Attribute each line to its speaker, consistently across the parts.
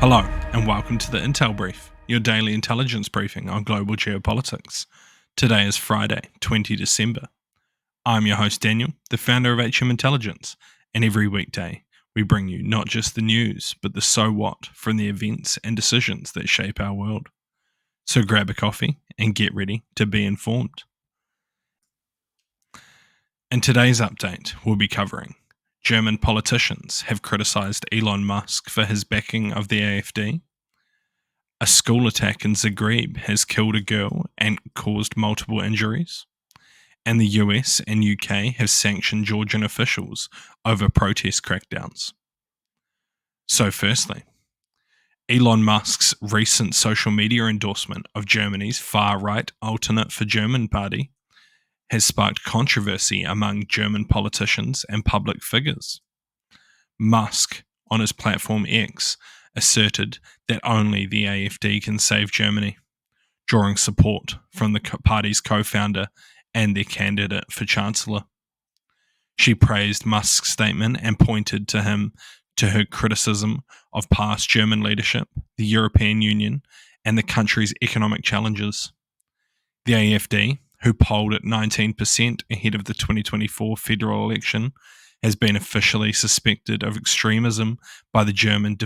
Speaker 1: Hello, and welcome to the Intel Brief, your daily intelligence briefing on global geopolitics. Today is Friday, 20 December. I'm your host Daniel, the founder of HM Intelligence, and every weekday we bring you not just the news, but the so what from the events and decisions that shape our world. So grab a coffee and get ready to be informed. In today's update, we'll be covering German politicians have criticised Elon Musk for his backing of the AfD. A school attack in Zagreb has killed a girl and caused multiple injuries. And the US and UK have sanctioned Georgian officials over protest crackdowns. So, firstly, Elon Musk's recent social media endorsement of Germany's far right Alternate for German party has sparked controversy among German politicians and public figures. Musk, on his platform X, asserted that only the AfD can save Germany, drawing support from the party's co-founder and their candidate for chancellor. She praised Musk's statement and pointed to her criticism of past German leadership, the European Union, and the country's economic challenges. The AfD, who polled at 19% ahead of the 2024 federal election, has been officially suspected of extremism by the German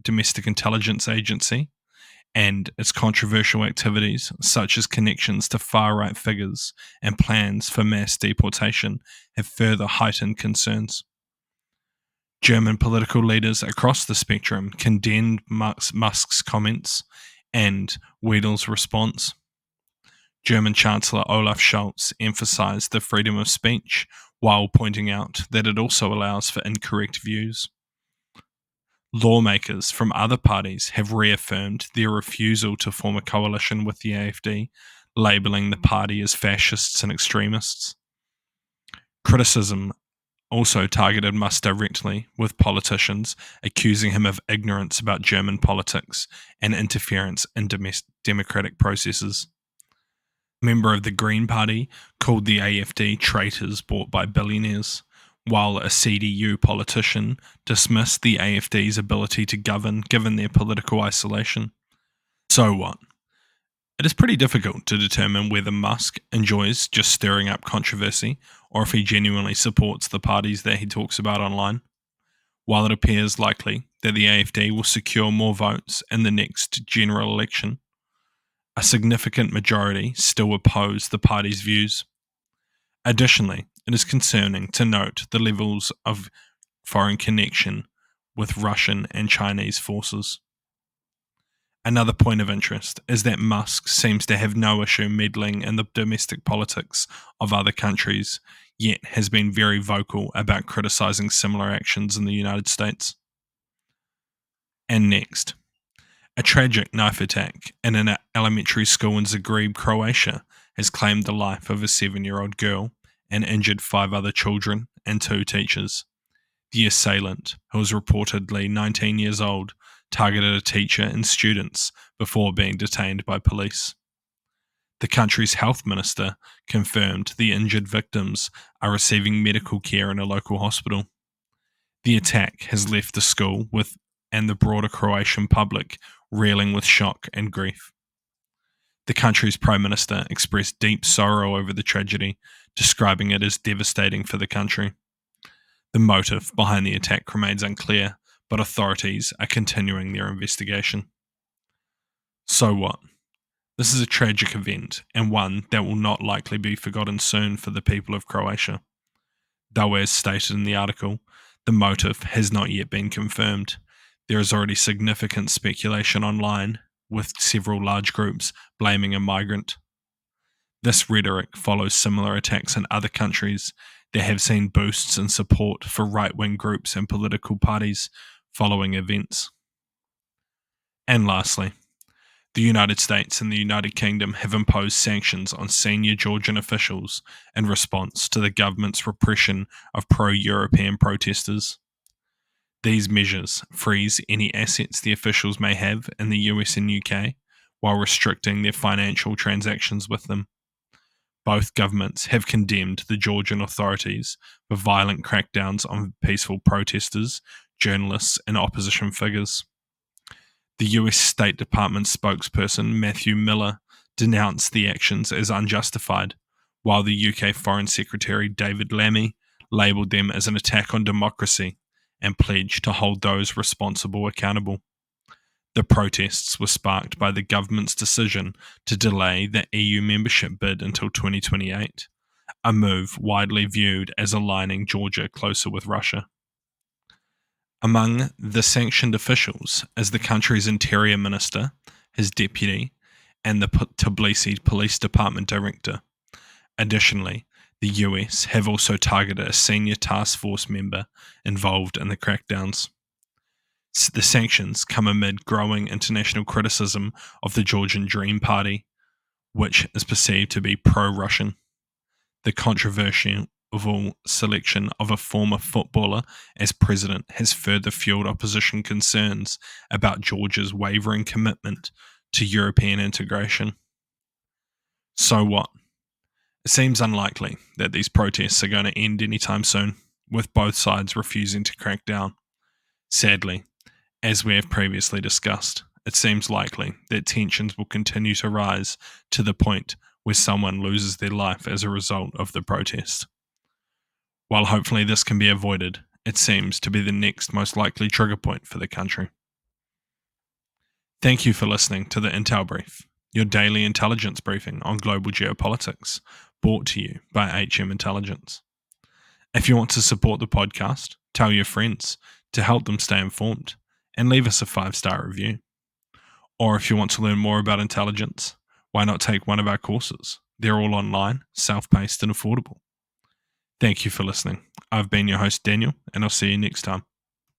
Speaker 1: Domestic Intelligence Agency, and its controversial activities, such as connections to far-right figures and plans for mass deportation, have further heightened concerns. German political leaders across the spectrum condemned Musk's comments and Wedel's response. German Chancellor Olaf Scholz emphasized the freedom of speech while pointing out that it also allows for incorrect views. Lawmakers from other parties have reaffirmed their refusal to form a coalition with the AfD, labelling the party as fascists and extremists. Criticism also targeted Musk directly, with politicians accusing him of ignorance about German politics and interference in democratic processes. A member of the Green Party called the AfD traitors bought by billionaires, while a CDU politician dismissed the AfD's ability to govern given their political isolation. So what? It is pretty difficult to determine whether Musk enjoys just stirring up controversy or if he genuinely supports the parties that he talks about online. While it appears likely that the AfD will secure more votes in the next general election, a significant majority still oppose the party's views. Additionally, it is concerning to note the levels of foreign connection with Russian and Chinese forces. Another point of interest is that Musk seems to have no issue meddling in the domestic politics of other countries, yet has been very vocal about criticizing similar actions in the United States. And next, a tragic knife attack in an elementary school in Zagreb, Croatia, has claimed the life of a 7-year-old girl and injured 5 other children and 2 teachers. The assailant, who was reportedly 19 years old, targeted a teacher and students before being detained by police. The country's health minister confirmed the injured victims are receiving medical care in a local hospital. The attack has left the school and the broader Croatian public reeling with shock and grief. The country's Prime Minister expressed deep sorrow over the tragedy, describing it as devastating for the country. The motive behind the attack remains unclear, but authorities are continuing their investigation. So what? This is a tragic event, and one that will not likely be forgotten soon for the people of Croatia. Though, as stated in the article, the motive has not yet been confirmed, there is already significant speculation online, with several large groups blaming a migrant. This rhetoric follows similar attacks in other countries that have seen boosts in support for right-wing groups and political parties following events. And lastly, the United States and the United Kingdom have imposed sanctions on senior Georgian officials in response to the government's repression of pro-European protesters. These measures freeze any assets the officials may have in the US and UK while restricting their financial transactions with them. Both governments have condemned the Georgian authorities for violent crackdowns on peaceful protesters, journalists, and opposition figures. The US State Department spokesperson Matthew Miller denounced the actions as unjustified, while the UK Foreign Secretary David Lammy labelled them as an attack on democracy and pledged to hold those responsible accountable. The protests were sparked by the government's decision to delay the EU membership bid until 2028, a move widely viewed as aligning Georgia closer with Russia. Among the sanctioned officials is the country's interior minister, his deputy, and the Tbilisi Police Department director. Additionally, the US have also targeted a senior task force member involved in the crackdowns. The sanctions come amid growing international criticism of the Georgian Dream Party, which is perceived to be pro-Russian. The controversial selection of a former footballer as president has further fueled opposition concerns about Georgia's wavering commitment to European integration. So what? It seems unlikely that these protests are going to end anytime soon, with both sides refusing to crack down. Sadly, as we have previously discussed, it seems likely that tensions will continue to rise to the point where someone loses their life as a result of the protest. While hopefully this can be avoided, it seems to be the next most likely trigger point for the country. Thank you for listening to the Intel Brief, your daily intelligence briefing on global geopolitics, brought to you by HM Intelligence. If you want to support the podcast, tell your friends to help them stay informed, and leave us a 5-star review. Or if you want to learn more about intelligence, why not take one of our courses? They're all online, self-paced and affordable. Thank you for listening. I've been your host, Daniel, and I'll see you next time.